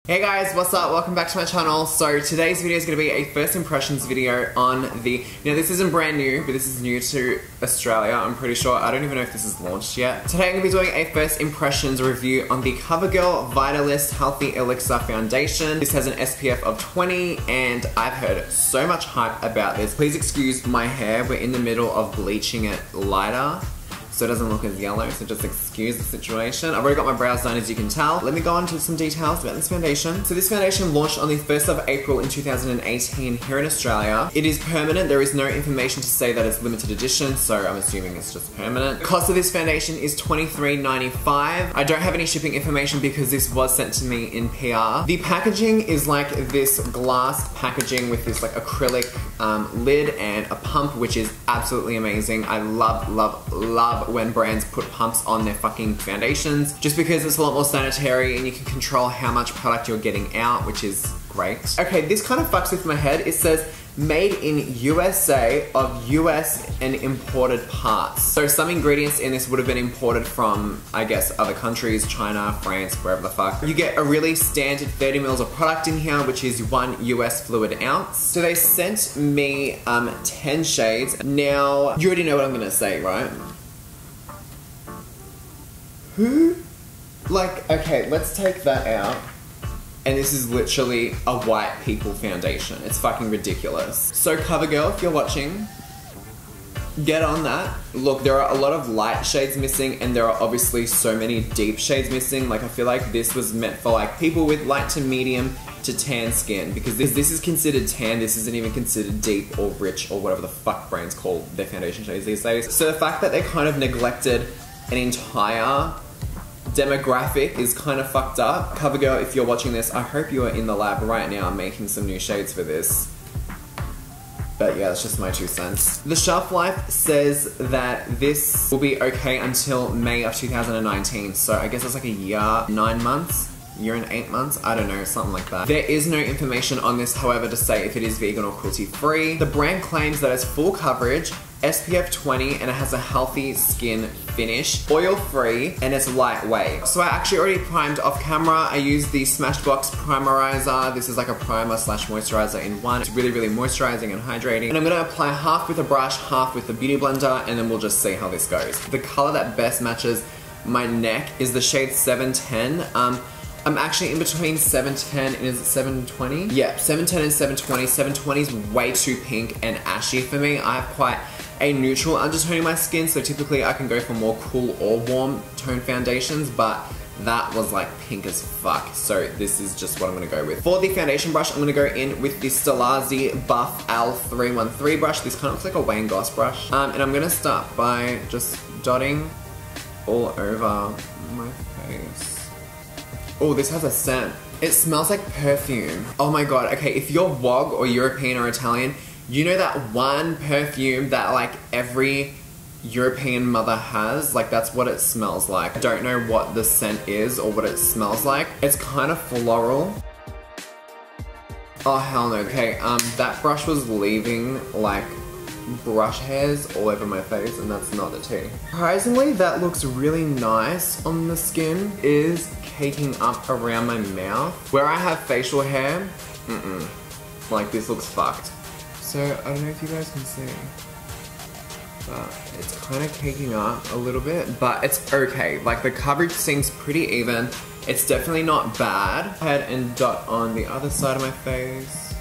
Hey guys, what's up? Welcome back to my channel. So today's video is going to be a first impressions video on the, this isn't brand new, but this is new to Australia, I'm pretty sure. I don't even know if this is launched yet. Today I'm going to be doing a first impressions review on the Covergirl Healthy Elixir Foundation. This has an SPF of 20 and I've heard so much hype about this. Please excuse my hair, we're in the middle of bleaching it lighter, so it doesn't look as yellow, so just excuse the situation. I've already got my brows done, as you can tell. Let me go on to some details about this foundation. So this foundation launched on the 1st of April in 2018 here in Australia. It is permanent. There is no information to say that it's limited edition, so I'm assuming it's just permanent. The cost of this foundation is $23.95. I don't have any shipping information because this was sent to me in PR. The packaging is like this glass packaging with this like acrylic lid and a pump, which is absolutely amazing. I love, love, love when brands put pumps on their fucking foundations, just because it's a lot more sanitary and you can control how much product you're getting out, which is great. Okay, this kind of fucks with my head. It says made in USA of US and imported parts. So some ingredients in this would have been imported from, I guess, other countries, China, France, wherever the fuck. You get a really standard 30 mils of product in here, which is 1 US fluid ounce. So they sent me 10 shades. Now, you already know what I'm gonna say, right? Who? Like, okay, let's take that out. And this is literally a white people foundation. It's fucking ridiculous. So Covergirl, if you're watching, get on that. Look, there are a lot of light shades missing and there are obviously so many deep shades missing. Like, I feel like this was meant for like people with light to medium to tan skin, because this is considered tan, this isn't even considered deep or rich or whatever the fuck brands call their foundation shades these days. So the fact that they kind of neglected an entire demographic is kind of fucked up. Covergirl, if you're watching this, I hope you are in the lab right now making some new shades for this. But yeah, that's just my 2 cents. The shelf life says that this will be okay until May of 2019. So I guess it's like a year, 9 months, year and 8 months, I don't know, something like that. There is no information on this, however, to say if it is vegan or cruelty free. The brand claims that it's full coverage, SPF 20, and it has a healthy skin finish, oil free, and it's lightweight. So I actually already primed off camera. I used the Smashbox Primerizer. This is like a primer slash moisturizer in one. It's really, really moisturizing and hydrating. And I'm gonna apply half with a brush, half with the beauty blender, and then we'll just see how this goes. The color that best matches my neck is the shade 710. I'm actually in between 710 and is it 720? Yeah, 710 and 720. 720 is way too pink and ashy for me. I have quite a neutral undertone in my skin, so typically I can go for more cool or warm tone foundations, but that was like pink as fuck, so this is just what I'm gonna go with. For the foundation brush, I'm gonna go in with the Stellazzi Buff L313 brush. This kind of looks like a Wayne Goss brush. And I'm gonna start by just dotting all over my face. Oh, this has a scent. It smells like perfume. Oh my god, okay, if you're WOG or European or Italian, you know that one perfume that like every European mother has? Like, that's what it smells like. I don't know what the scent is or what it smells like. It's kind of floral. Oh hell no, okay, that brush was leaving like brush hairs all over my face, and that's not the tea. Surprisingly, that looks really nice on the skin. It is caking up around my mouth. Where I have facial hair, like this looks fucked. So, I don't know if you guys can see, but it's kind of caking up a little bit, but it's okay. Like, the coverage seems pretty even. It's definitely not bad. Go ahead and dot on the other side of my face.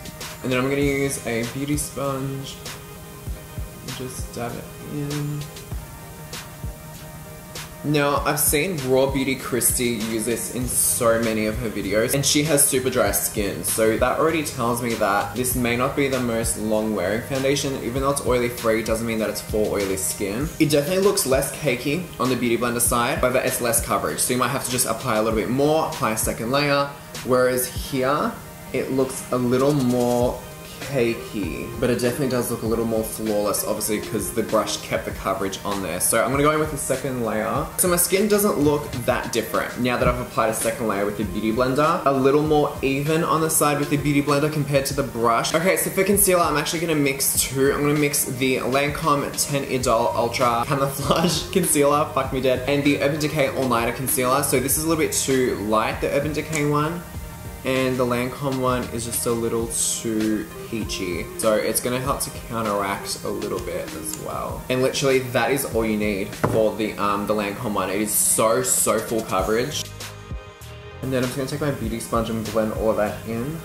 And then I'm gonna use a beauty sponge and just dab it in. Now, I've seen Raw Beauty Christy use this in so many of her videos, and she has super dry skin, so that already tells me that this may not be the most long-wearing foundation. Even though it's oily free, doesn't mean that it's for oily skin. It definitely looks less cakey on the Beauty Blender side, but it's less coverage, so you might have to just apply a little bit more, apply a second layer, whereas here, it looks a little more cakey, but it definitely does look a little more flawless, obviously because the brush kept the coverage on there. So I'm gonna go in with the second layer. So my skin doesn't look that different now that I've applied a second layer with the Beauty Blender. A little more even on the side with the Beauty Blender compared to the brush. Okay, so for concealer, I'm actually gonna mix two. I'm gonna mix the Lancome 10 Idol Ultra Camouflage Concealer, fuck me dead, and the Urban Decay All Nighter Concealer. So this is a little bit too light, the Urban Decay one. and the Lancome one is just a little too peachy. So it's gonna help to counteract a little bit as well. And literally that is all you need for the Lancome one. It is so full coverage. And then I'm just gonna take my beauty sponge and blend all of that in.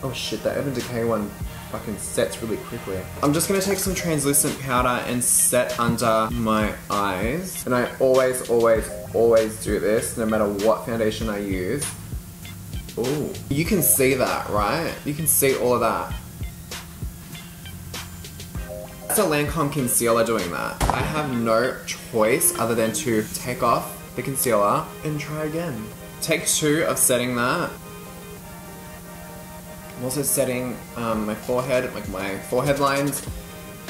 Oh shit, that Urban Decay one fucking sets really quickly. I'm just gonna take some translucent powder and set under my eyes. And I always do this no matter what foundation I use. Ooh. You can see that, right? You can see all of that. That's a Lancome concealer doing that. I have no choice other than to take off the concealer and try again. Take 2 of setting that. I'm also setting my forehead, like my forehead lines,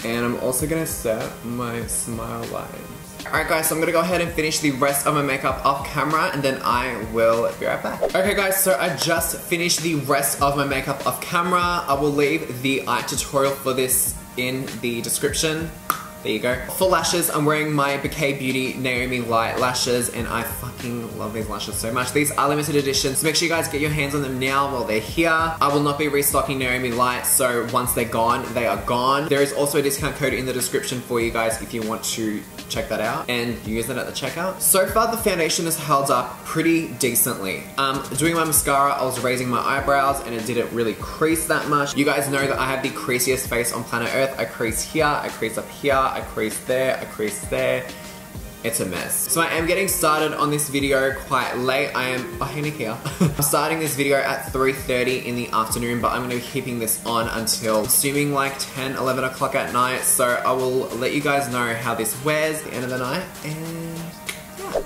and I'm also gonna set my smile lines. Alright guys, so I'm gonna go ahead and finish the rest of my makeup off camera and then I will be right back. Okay guys, so I just finished the rest of my makeup off camera. I will leave the eye tutorial for this in the description. There you go. For lashes, I'm wearing my Bouquet Beauty Naomi Light lashes, and I fucking love these lashes so much. These are limited editions, so make sure you guys get your hands on them now while they're here. I will not be restocking Naomi Light, so once they're gone, they are gone. There is also a discount code in the description for you guys if you want to check that out and use it at the checkout. So far, the foundation has held up pretty decently. Doing my mascara, I was raising my eyebrows and it didn't really crease that much. You guys know that I have the creasiest face on planet Earth. I crease here, I crease up here, I crease there, I crease there. It's a mess. So I am getting started on this video quite late. hey Nikia. I'm starting this video at 3:30 in the afternoon, but I'm gonna be keeping this on until assuming like 10, 11 o'clock at night. So I will let you guys know how this wears at the end of the night, and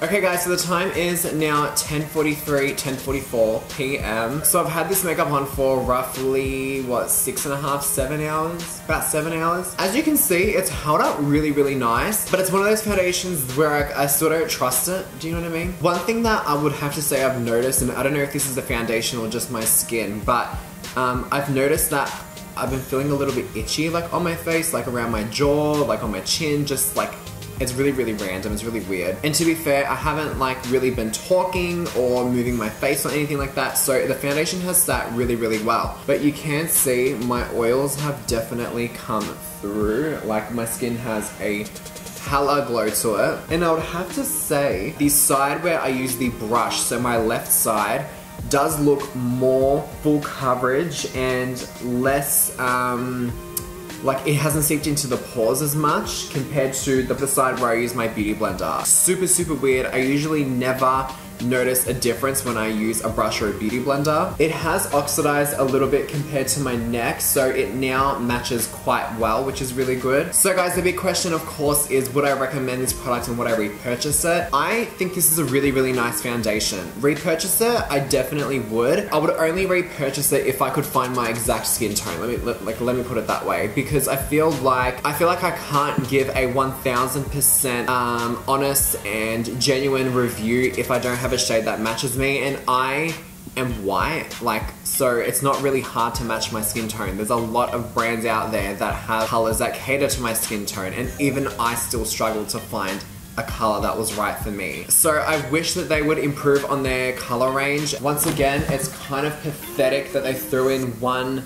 okay guys, so the time is now 10:43, 10:44 p.m. So I've had this makeup on for roughly, what, 6.5, 7 hours? About 7 hours. As you can see, it's held up really nice, but it's one of those foundations where I still don't trust it. Do you know what I mean? One thing that I would have to say I've noticed, and I don't know if this is the foundation or just my skin, but I've noticed that I've been feeling a little bit itchy, like on my face, like around my jaw, like on my chin, just like, it's really random, it's really weird. And to be fair, I haven't like really been talking or moving my face or anything like that, so the foundation has sat really well. But you can see my oils have definitely come through, like my skin has a hella glow to it. And I would have to say, the side where I use the brush, so my left side, does look more full coverage and less, like it hasn't seeped into the pores as much compared to the side where I use my beauty blender. Super weird. I usually never notice a difference when I use a brush or a beauty blender. It has oxidized a little bit compared to my neck, so it now matches quite well, which is really good. So guys, the big question of course is, would I recommend this product and would I repurchase it? I think this is a really nice foundation. Repurchase it? I definitely would. I would only repurchase it if I could find my exact skin tone. Let me put it that way, because I feel like I can't give a 1000% honest and genuine review if I don't have a shade that matches me, and I am white, like, so it's not really hard to match my skin tone. There's a lot of brands out there that have colors that cater to my skin tone, and even I still struggle to find a color that was right for me. So I wish that they would improve on their color range. Once again, it's kind of pathetic that they threw in one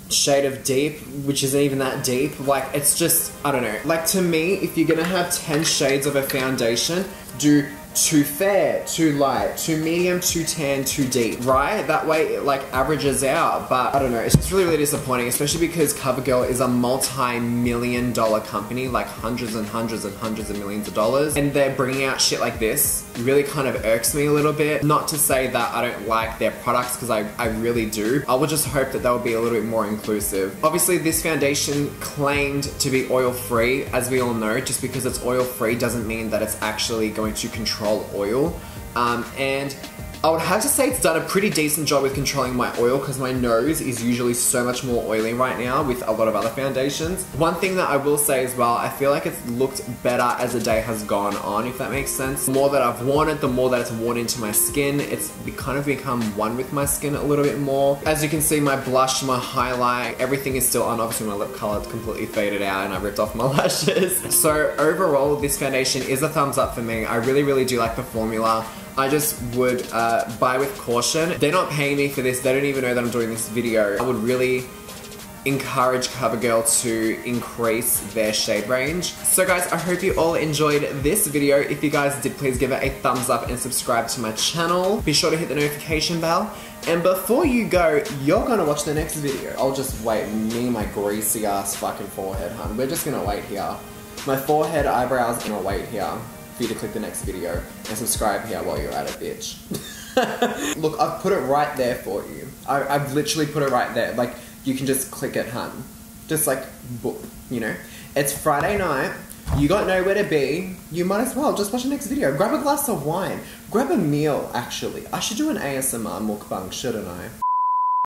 shade of deep, which isn't even that deep. Like, it's just, I don't know. Like, to me, if you're gonna have 10 shades of a foundation, do too fair, too light, too medium, too tan, too deep, right? That way it like averages out, but I don't know, it's just really disappointing, especially because Covergirl is a multi-million-dollar company, like hundreds and hundreds of millions of dollars, and they're bringing out shit like this. Really kind of irks me a little bit. Not to say that I don't like their products, because I really do. I would just hope that they'll be a little bit more inclusive. Obviously, this foundation claimed to be oil-free. As we all know, just because it's oil-free doesn't mean that it's actually going to control oil. And I would have to say it's done a pretty decent job with controlling my oil, because my nose is usually so much more oily right now with a lot of other foundations. One thing that I will say as well, I feel like it's looked better as the day has gone on, if that makes sense. The more that I've worn it, the more that it's worn into my skin. It's kind of become one with my skin a little bit more. As you can see, my blush, my highlight, everything is still on. Obviously my lip color is completely faded out and I ripped off my lashes. So overall, this foundation is a thumbs up for me. I really do like the formula. I just would buy with caution. They're not paying me for this. They don't even know that I'm doing this video. I would really encourage CoverGirl to increase their shade range. So guys, I hope you all enjoyed this video. If you guys did, please give it a thumbs up and subscribe to my channel. Be sure to hit the notification bell. And before you go, you're gonna watch the next video. I'll just wait, me and my greasy ass fucking forehead, hun. We're just gonna wait here. My forehead, eyebrows, gonna wait here for you to click the next video and subscribe here while you're at it, bitch. Look, I've put it right there for you. I've literally put it right there. Like, you can just click it, hun. Just like, book, you know? It's Friday night, you got nowhere to be, you might as well just watch the next video. Grab a glass of wine. Grab a meal, actually. I should do an ASMR mukbang, shouldn't I?